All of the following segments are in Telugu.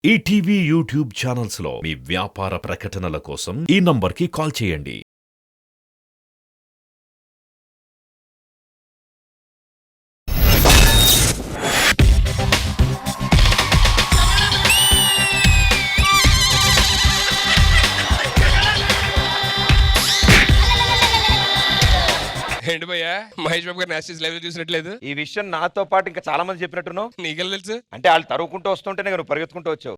ఈటీవీ యూట్యూబ్ ఛానల్స్ లో మీ వ్యాపార ప్రకటనల కోసం ఈ నంబర్కి కాల్ చేయండి. ఏంటి భయ్యా మహేష్ బాబు గారు నాస్టిస్ లెవెల్ చూసినట్లేదు. ఈ విషయం నాతో పాటు ఇంకా చాలా మంది చెప్పినట్టున్నావు. నీకెలా తెలుసు? అంటే వాళ్ళు తరువుకుంటూ వస్తుంటేనే నువ్వు పరిగెత్తుకుంటూ వచ్చావు.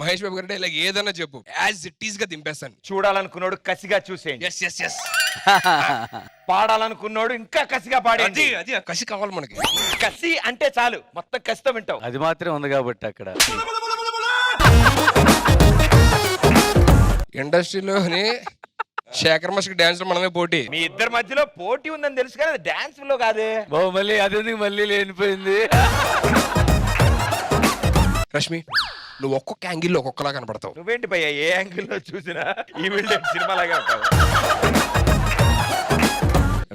మహేష్ బాబు గారు ఇలా ఏదన్నా చెప్పు, యాజ్ ఇట్ ఈస్ గా దింపేస్తాను. చూడాలనుకున్నాడు కసిగా చూసేయండి. Yes yes yes. పాడాలనుకున్నాడు ఇంకా కసిగా పాడేది. అది కసి కావాలి మనకి. కసి అంటే చాలు, మొత్తం కసితో వింటావు. అది మాత్రం ఉంది కాబట్టి అక్కడ ఇండస్ట్రీలోని శేఖర్ మాస్టర్ డాన్స్ లో మనమే పోటీ. మీ ఇద్దరి మధ్యలో పోటీ ఉందని తెలుసు కానీ అది డాన్స్ లో కాదే. బాబు మళ్ళీ అదెందుకు మళ్ళీ లేనిపోయింది. రష్మి, నువ్వు ఒక్కొక్క యాంగిల్ లో ఒక్కొక్కలా కనపడతావు. నువ్వేంటి భయ్యా ఏ యాంగిల్ లో చూసినా ఈ వీళ్ళు సినిమాలాగా ఉంటావు.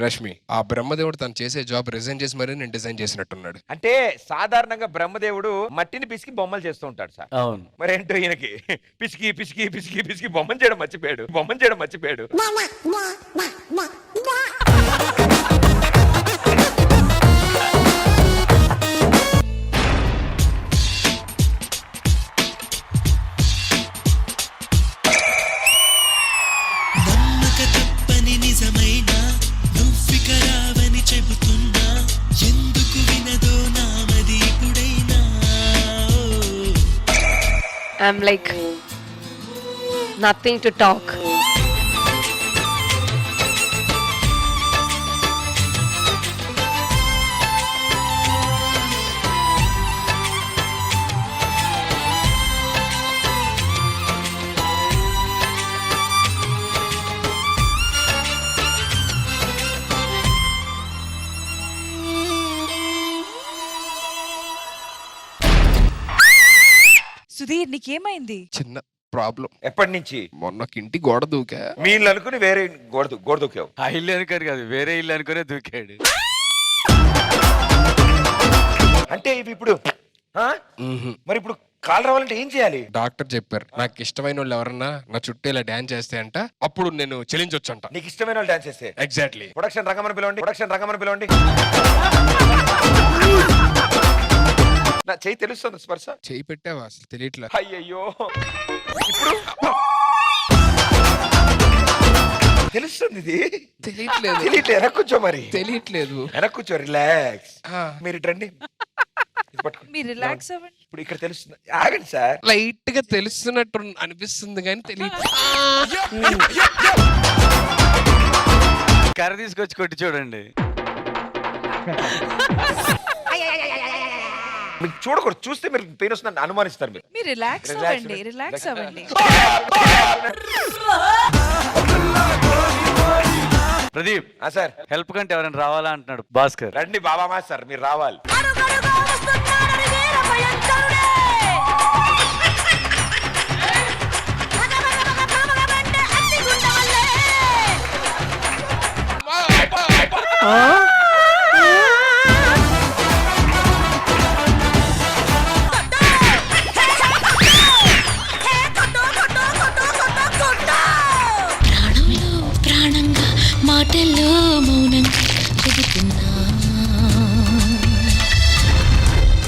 రష్మి, ఆ బ్రహ్మదేవుడు తను చేసే జాబ్ రిజైన్ చేసి మరీ నేను డిజైన్ చేసినట్టున్నాడు. అంటే సాధారణంగా బ్రహ్మదేవుడు మట్టిని పిసికి బొమ్మలు చేస్తూ ఉంటాడు సార్. అవును, మరేంటో ఈయనకి పిసికి పిసికి పిసికి పిసికి బొమ్మను చేయడం మర్చిపోయాడు. I'm like nothing to talk. Sudheer, నీకేమైంది? చిన్న ప్రాబ్లం. ఎప్పటి నుంచి? మొన్నకి ఇంటి గోడ దూకా. మీ ఇల్లు అనుకుని వేరే గోడ దూకావు. ఆ ఇల్లు అనుకోరు కాదు, వేరే ఇల్లు అనుకునే దూకాడు. అంటే ఇవి ఇప్పుడు మరి ఇప్పుడు కాలు రావాలంటే ఏం చేయాలి? డాక్టర్ చెప్పారు, నాకు ఇష్టమైన వాళ్ళు ఎవరన్నా నా చుట్టూ ఇలా డాన్స్ చేస్తే అంట అప్పుడు నేను చెల్లించొచ్చు అంట. నీకు ఇష్టమైన వాళ్ళు డాన్స్ చేస్తే? ఎగ్జాక్ట్లీ. ప్రొడక్షన్ రంగమని పిలవండి. నా చెయ్యి తెలుస్తుంది స్పర్శ. చేయి పెట్టావా? అసలు తెలియట్లే. అయ్యయ్యో, ఇప్పుడు తెలుస్తుంది. ఇది తెలియట్లేదు. వెనక్కు కూర్చో, మరి తెలియట్లేదు. వెనక్కు కూర్చో, రిలాక్స్. మీరు రండి, మీరు రిలాక్స్ అవ్వండి. ఇప్పుడు ఇక్కడ తెలుస్తుంది. ఆగండి సార్. లైట్ గా తెలుస్తున్నట్టు అనిపిస్తుంది కానీ తెలియట్లేదు. కర్ర తీసుకొచ్చి కొట్టి చూడండి. మీకు చూడకూడదు, చూస్తే మీరు పెయిన్ వస్తుందని అనుమానిస్తారు. మీరు రిలాక్స్ అవ్వండి. ప్రదీప్ సార్, హెల్ప్ కంటే ఎవరైనా రావాలా అంటున్నాడు భాస్కర్. రండి బాబా మాస్టర్, మీరు రావాలి. ప్రాణంగా మాటల్లో మౌనంగా చెబుతున్నా,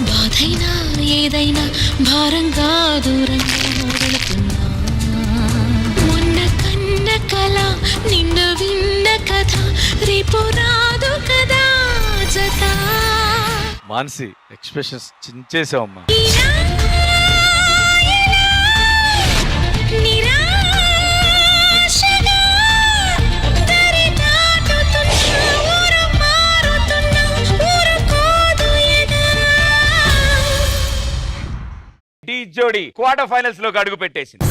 బాధైనా ఏదైనా భారంగా దూరంగా వెళుతున్నా, మొన్న కన్న కల నిన్న విన్న కథ రేపు రాదు కదా జత. మానసి ఎక్స్ప్రెషన్స్ చించేసావమ్మా. టీ జోడి క్వార్టర్ ఫైనల్స్ లోకి అడుగు పెట్టేసింది.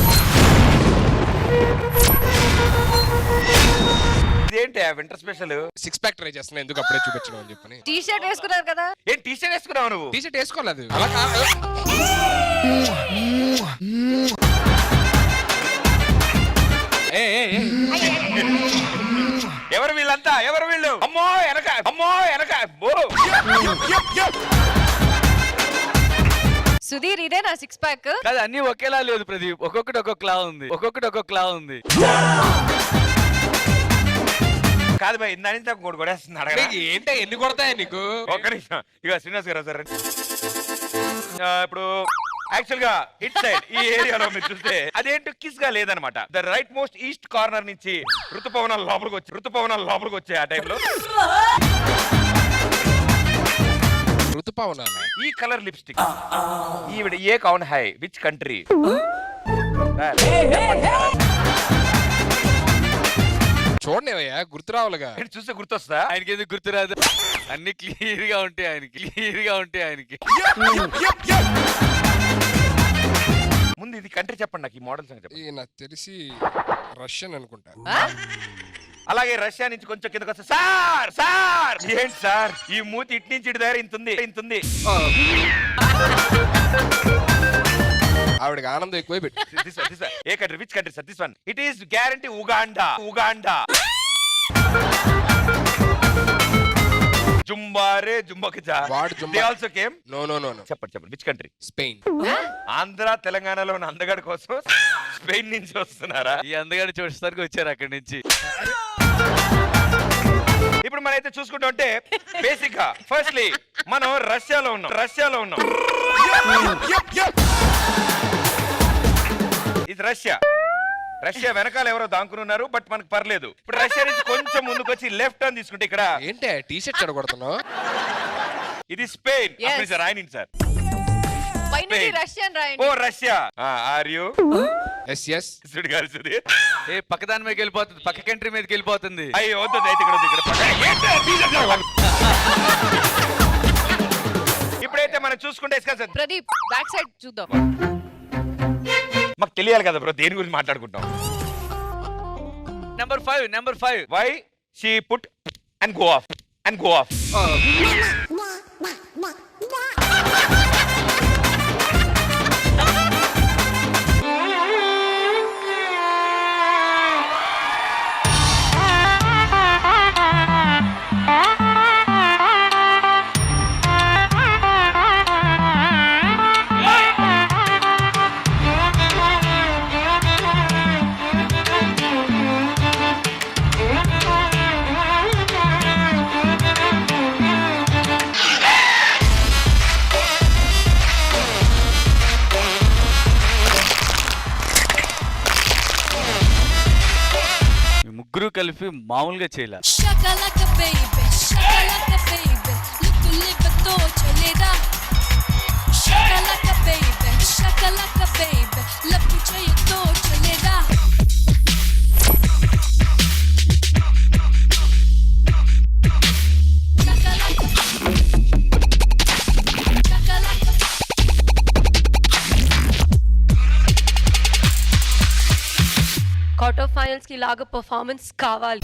ఇదేంటి winter special? Six pack try చేస్తున్నా, ఎందుకు అప్పుడే చూపించడం అని చెప్పని. టీ షర్ట్ వేసుకున్నారు కదా? ఏం టీ షర్ట్ వేసుకున్నావు నువ్వు? టీ షర్ట్ వేసుకోలేదు. అలా కాదు. ఎవరు వీళ్ళంతా? ఎవరు వీళ్ళు? అమ్మో వెనక సుధీర్ ఇదే నా 6 ప్యాక్. కాదు అన్ని ఒకేలా లేదు ప్రదీప్, ఒక్కొక్కటి ఒక్కొక్కలా ఉంది, ఒక్కొక్కటి ఒక్కొక్కలా ఉంది. కాదు భయ్, ఇంత నుంచి ఇంకోటి కొడేస్తుంది అడగరా? ఏంటో ఎన్ని కొడతాయా నీకు? ఒక్క నిమిషం. ఇక శ్రీనివాస్ గారు సార్ ఇప్పుడు యాక్చువల్ గా ఇట్ సైడ్ ఈ ఏరియాలో మీరు చూస్తే అదేంటో కిస్ గా లేదనమాట. The right most east corner నుంచి ఋతుపవనాలు లోపలికి వచ్చాయి ఆ టైంలో. ఋతుపవనాలు ఈ కలర్ లిప్స్టిక్ ఈవిడ ఏ కౌన్ హై విచ్ కంట్రీ? చూడనివయ్యా, గుర్తు రావాలిగా. చూస్తే గుర్తొస్తా? ఆయనకి ఎందుకు గుర్తురాదు? అన్ని క్లియర్ గా ఉంటాయి ఆయనకి. ముందు ఇది కంట్రీ చెప్పండి, నాకు ఈ మోడల్ సంగతి చెప్పండి. నాకు తెలిసి రష్యన్ అనుకుంటా. అలాగే రష్యా నుంచి కొంచెం కిందకి వస్తే సార్ ఏంటి సార్ ఈ మూతి ఇటు నుంచి ఇటు దగ్గర ఇంతుంది. ఆవిడకి ఆనందం ఎక్కువ పెట్టు. ఏ country which country sir? This one it is guarantee Uganda. జుంబకిజా వాడు జుంబా. They also came. నో చెప్పండి విచ్ కంట్రీ? స్పెయిన్. ఆంధ్ర తెలంగాణలో ఉన్న అందగాడి కోసం స్పెయిన్ నుంచి వస్తున్నారా? ఈ అందగాడి చూడడానికి వచ్చారు అక్కడి నుంచి. ఇప్పుడు మనం అయితే చూసుకుంటూ ఉంటే బేసిక్ గా ఫస్ట్లీ మనం రష్యాలో ఉన్నాం. ఇది రష్యా వెనకాల ఎవరో దాంకుని ఉన్నారు, బట్ మనకు పర్లేదు. ఇప్పుడు రష్యా నుంచి కొంచెం ముందుకు వచ్చి లెఫ్ట్ టర్న్ తీసుకుంటే ఇక్కడ ఏంటి టీ షర్ట్ చెడగొడుతున్నావు? ఇది స్పెయిన్. Yes. సార్ రాయనండి సార్. పైనుండి రష్యన్ ఓ రాయండి. Russia. R U S Sudigali Sudheer? ఏ పక్క దాని మీదకి వెళ్ళిపోతుంది, పక్క కంట్రీ మీదకి వెళ్ళిపోతుంది. అయ్యో వద్దు, అయితే ఇక్కడ ఇప్పుడైతే మనం చూసుకుంటే ప్రదీప్ బ్యాక్ సైడ్ చూద్దాం. మాకు తెలియాలి కదా బ్రో, దేని గురించి మాట్లాడుకుంటాం. Number 5 why she put and go off ముగ్గురు కలిపి మామూలుగా చేయలే. Shakalaka baby, look live to chaleda. Shakalaka baby, love to chaye to chaleda. Quarter finals కి లాగా పర్ఫార్మెన్స్ కావాలి.